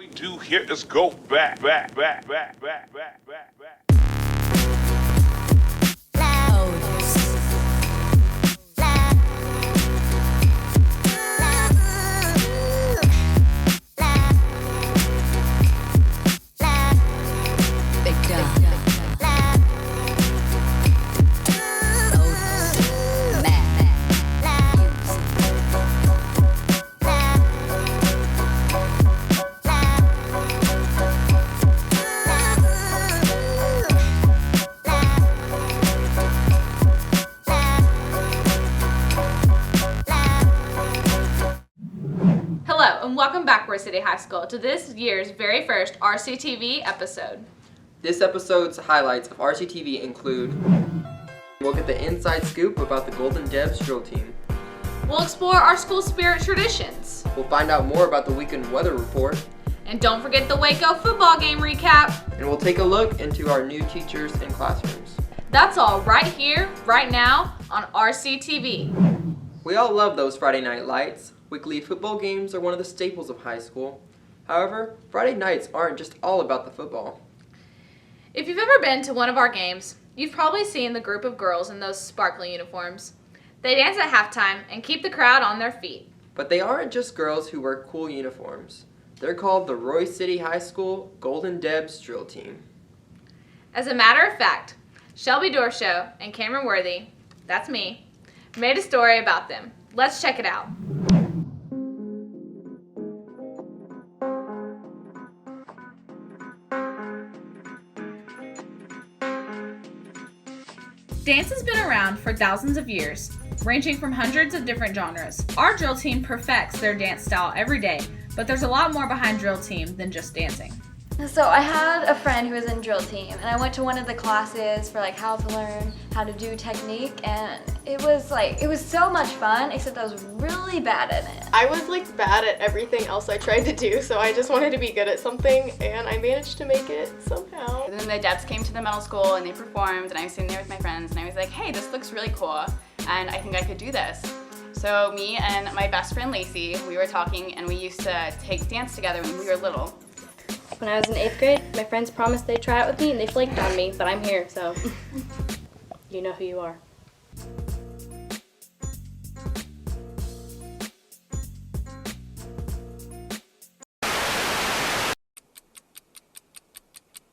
we do here is go back. Hello and welcome back, Royse City High School, to this year's very first Rctv episode. This episode's highlights of Rctv include: we'll get the inside scoop about the Golden Debs drill team. We'll explore our school spirit traditions. We'll find out more about the weekend weather report. And don't forget the Waco football game recap. And we'll take a look into our new teachers and classrooms. That's all right here, right now, on Rctv. We all love those Friday night lights. Weekly football games are one of the staples of high school. However, Friday nights aren't just all about the football. If you've ever been to one of our games, you've probably seen the group of girls in those sparkly uniforms. They dance at halftime and keep the crowd on their feet. But they aren't just girls who wear cool uniforms. They're called the Royse City High School Golden Debs drill team. As a matter of fact, Shelby Dorshow and Cameron Worthy, that's me, made a story about them. Let's check it out. Dance has been around for thousands of years, ranging from hundreds of different genres. Our drill team perfects their dance style every day, but there's a lot more behind drill team than just dancing. So I had a friend who was in drill team, and I went to one of the classes for how to learn how to do technique, and it was so much fun, except I was really bad at it. I was bad at everything else I tried to do, so I just wanted to be good at something, and I managed to make it somehow. And then the Debs came to the middle school and they performed, and I was sitting there with my friends and I was like, hey, this looks really cool, and I think I could do this. So me and my best friend Lacey, we were talking, and we used to take dance together when we were little. When I was in 8th grade, my friends promised they'd try it with me and they flaked on me, but I'm here, so you know who you are.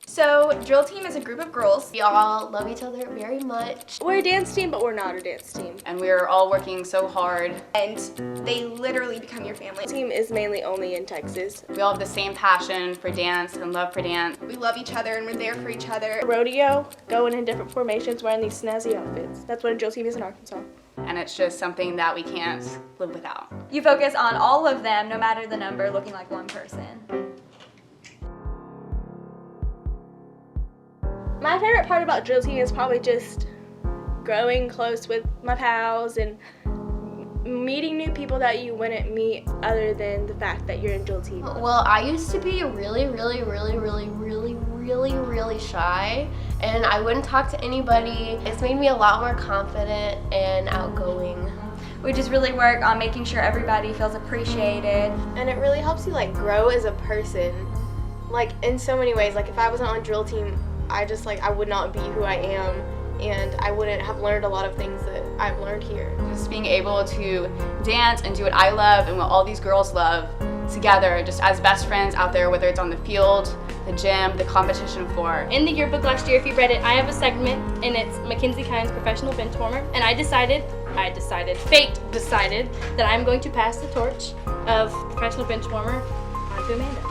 So, drill team is a group of girls. We all love each other very much. We're a dance team, but we're not a dance team. And we were all working so hard. And they literally become your family. The team is mainly only in Texas. We all have the same passion for dance and love for dance. We love each other and we're there for each other. Rodeo, going in different formations, wearing these snazzy outfits. That's what a drill team is in Arkansas. And it's just something that we can't live without. You focus on all of them, no matter the number, looking like one person. My favorite part about drill team is probably just growing close with my pals and meeting new people that you wouldn't meet other than the fact that you're in drill team. Well, I used to be really shy, and I wouldn't talk to anybody. It's made me a lot more confident and outgoing. We just really work on making sure everybody feels appreciated. And it really helps you grow as a person. In so many ways. If I wasn't on drill team, I would not be who I am, and I wouldn't have learned a lot of things that I've learned here. Just being able to dance and do what I love and what all these girls love together, just as best friends out there, whether it's on the field, the gym, the competition floor. In the yearbook last year, if you read it, I have a segment, and it's Mackenzie Kine's professional bench warmer, and fate decided that I'm going to pass the torch of professional bench warmer on to Amanda.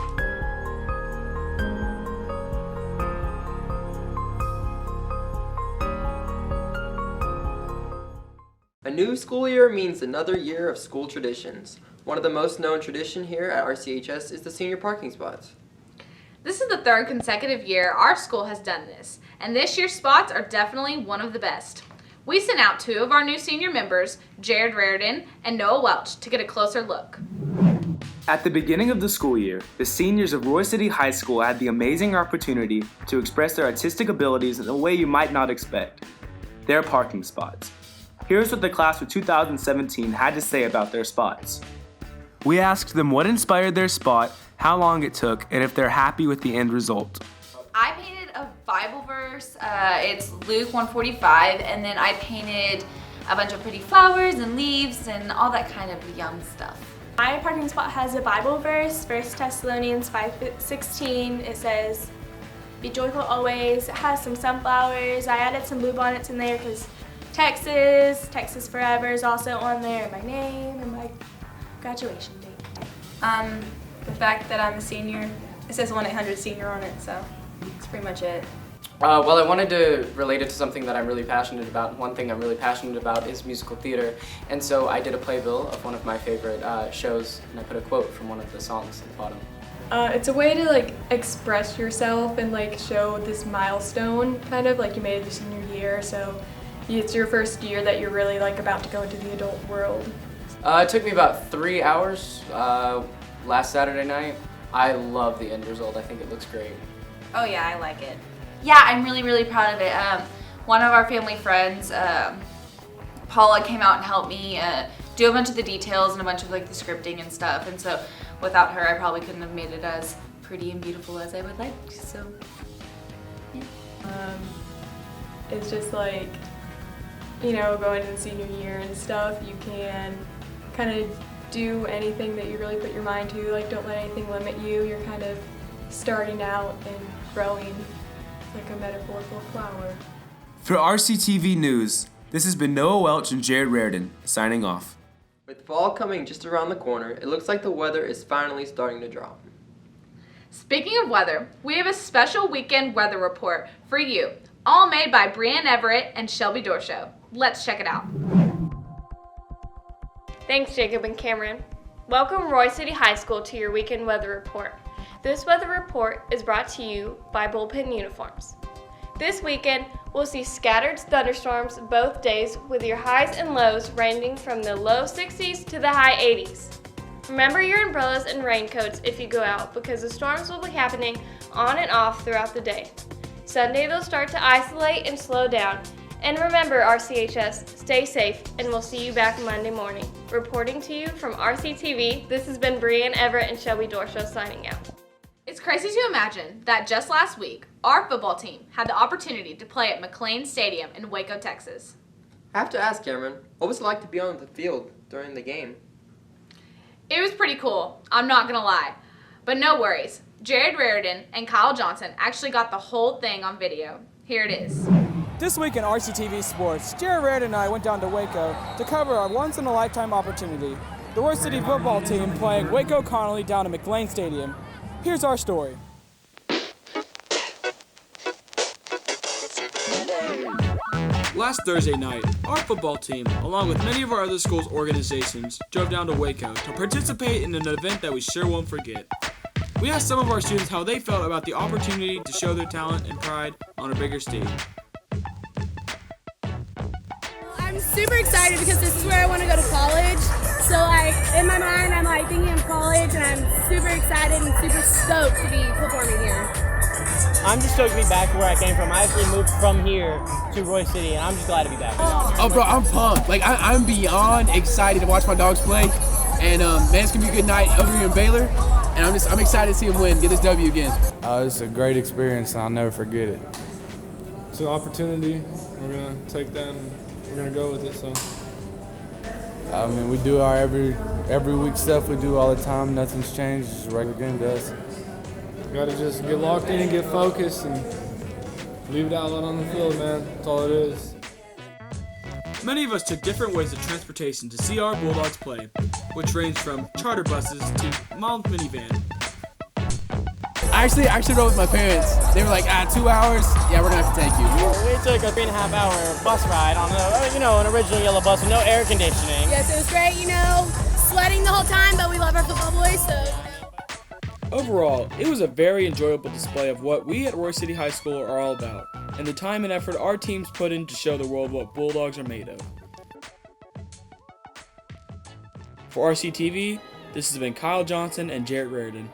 A new school year means another year of school traditions. One of the most known tradition here at RCHS is the senior parking spots. This is the third consecutive year our school has done this, and this year's spots are definitely one of the best. We sent out 2 of our new senior members, Jared Raridan and Noah Welch, to get a closer look. At the beginning of the school year, the seniors of Royse City High School had the amazing opportunity to express their artistic abilities in a way you might not expect: their parking spots. Here's what the class of 2017 had to say about their spots. We asked them what inspired their spot how long it took, and if they're happy with the end result. I painted a Bible verse. It's Luke 1:45, and then I painted a bunch of pretty flowers and leaves and all that kind of yum stuff. My parking spot has a Bible verse, 1 Thessalonians 5:16. It says, "Be joyful always." It has some sunflowers. I added some bluebonnets in there because Texas Forever is also on there, and my name and my graduation date. The fact that I'm a senior, it says 1-800-SENIOR on it, so that's pretty much it. Well, I wanted to relate it to something that I'm really passionate about. One thing I'm really passionate about is musical theater, and so I did a playbill of one of my favorite shows, and I put a quote from one of the songs at the bottom. It's a way to like express yourself and like show this milestone, kind of like you made it your senior year, so it's your first year that you're really like about to go into the adult world. It took me about 3 hours last Saturday night. I love the end result. I think it looks great. Oh yeah, I like it. Yeah, I'm really, really proud of it. One of our family friends, Paula, came out and helped me do a bunch of the details and a bunch of like the scripting and stuff. And so without her, I probably couldn't have made it as pretty and beautiful as I would like. So, yeah. It's just like, you know, going into the senior year and stuff, you can kind of do anything that you really put your mind to. Like, don't let anything limit you. You're kind of starting out and growing like a metaphorical flower. For Rctv News, this has been Noah Welch and Jared Raridan, signing off. With fall coming just around the corner, it looks like the weather is finally starting to drop. Speaking of weather, we have a special weekend weather report for you, all made by Brianne Everett and Shelby Dorshow. Let's check it out. Thanks, Jacob and Cameron. Welcome Royse City High School to your weekend weather report. This weather report is brought to you by Bullpen Uniforms. This weekend, we'll see scattered thunderstorms both days with your highs and lows ranging from the low 60s to the high 80s. Remember your umbrellas and raincoats if you go out because the storms will be happening on and off throughout the day. Sunday, they'll start to isolate and slow down. And remember, RCHS, stay safe, and we'll see you back Monday morning. Reporting to you from Rctv, this has been Brianne Everett and Shelby Dorshow signing out. It's crazy to imagine that just last week, our football team had the opportunity to play at McLean Stadium in Waco, Texas. I have to ask, Cameron, what was it like to be on the field during the game? It was pretty cool, I'm not gonna lie. But no worries, Jared Raridan and Kyle Johnson actually got the whole thing on video. Here it is. This week in Rctv Sports, Jared Raridan and I went down to Waco to cover our once-in-a-lifetime opportunity. The Royse City football team playing Waco Connolly down at McLean Stadium. Here's our story. Last Thursday night, our football team, along with many of our other schools' organizations, drove down to Waco to participate in an event that we sure won't forget. We asked some of our students how they felt about the opportunity to show their talent and pride on a bigger stage. I'm super excited because this is where I want to go to college. So in my mind, I'm thinking of college, and I'm super excited and super stoked to be performing here. I'm just stoked to be back where I came from. I actually moved from here to Royse City, and I'm just glad to be back. Oh, bro, I'm pumped. I'm beyond excited to watch my dogs play. And, man, it's going to be a good night over here in Baylor. And I'm excited to see them win, get this W again. It's a great experience, and I'll never forget it. It's an opportunity. We're going to take that and we're going to go with it. So. I mean, we do our every week stuff we do all the time. Nothing's changed. It's a regular game to us. Got to just get locked in and get focused and leave it out on the field, man. That's all it is. Many of us took different ways of transportation to see our Bulldogs play, which ranged from charter buses to mild minivan. I actually rode with my parents. They were like, 2 hours? Yeah, we're going to have to take you. We took a 3.5 hour bus ride on an original yellow bus with no air conditioning. Yes, it was great, sweating the whole time, but we love our football boys, so. Overall, it was a very enjoyable display of what we at Royse City High School are all about, and the time and effort our teams put in to show the world what Bulldogs are made of. For Rctv, this has been Kyle Johnson and Jared Raridan.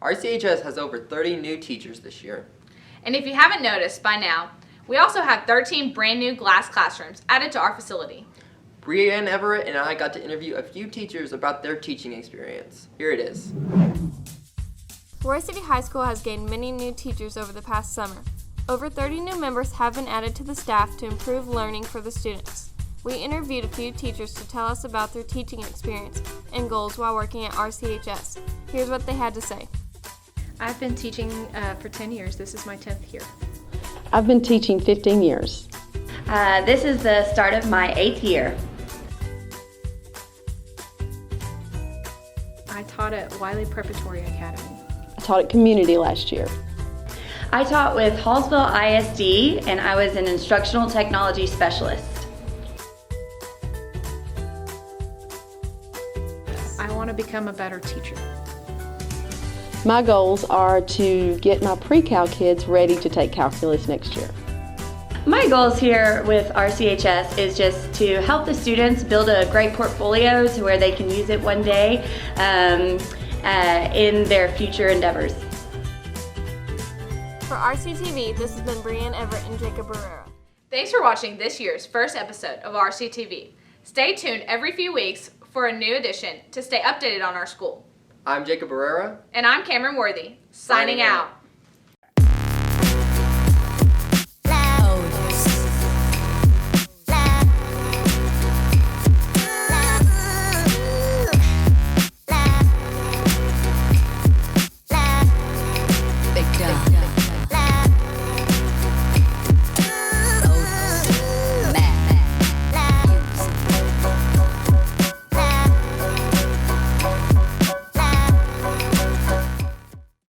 RCHS has over 30 new teachers this year. And if you haven't noticed by now, we also have 13 brand new glass classrooms added to our facility. Brianne Everett and I got to interview a few teachers about their teaching experience. Here it is. Royse City High School has gained many new teachers over the past summer. Over 30 new members have been added to the staff to improve learning for the students. We interviewed a few teachers to tell us about their teaching experience and goals while working at RCHS. Here's what they had to say. I've been teaching for 10 years. This is my 10th year. I've been teaching 15 years. This is the start of my 8th year. I taught at Wiley Preparatory Academy. I taught at Community last year. I taught with Hallsville ISD, and I was an instructional technology specialist. I want to become a better teacher. My goals are to get my pre-cal kids ready to take calculus next year. My goals here with RCHS is just to help the students build a great portfolio to where they can use it one day in their future endeavors. For RCTV, this has been Brianne Everett and Jacob Barrera. Thanks for watching this year's first episode of Rctv. Stay tuned every few weeks for a new edition to stay updated on our school. I'm Jacob Barrera. And I'm Cameron Worthy, signing out.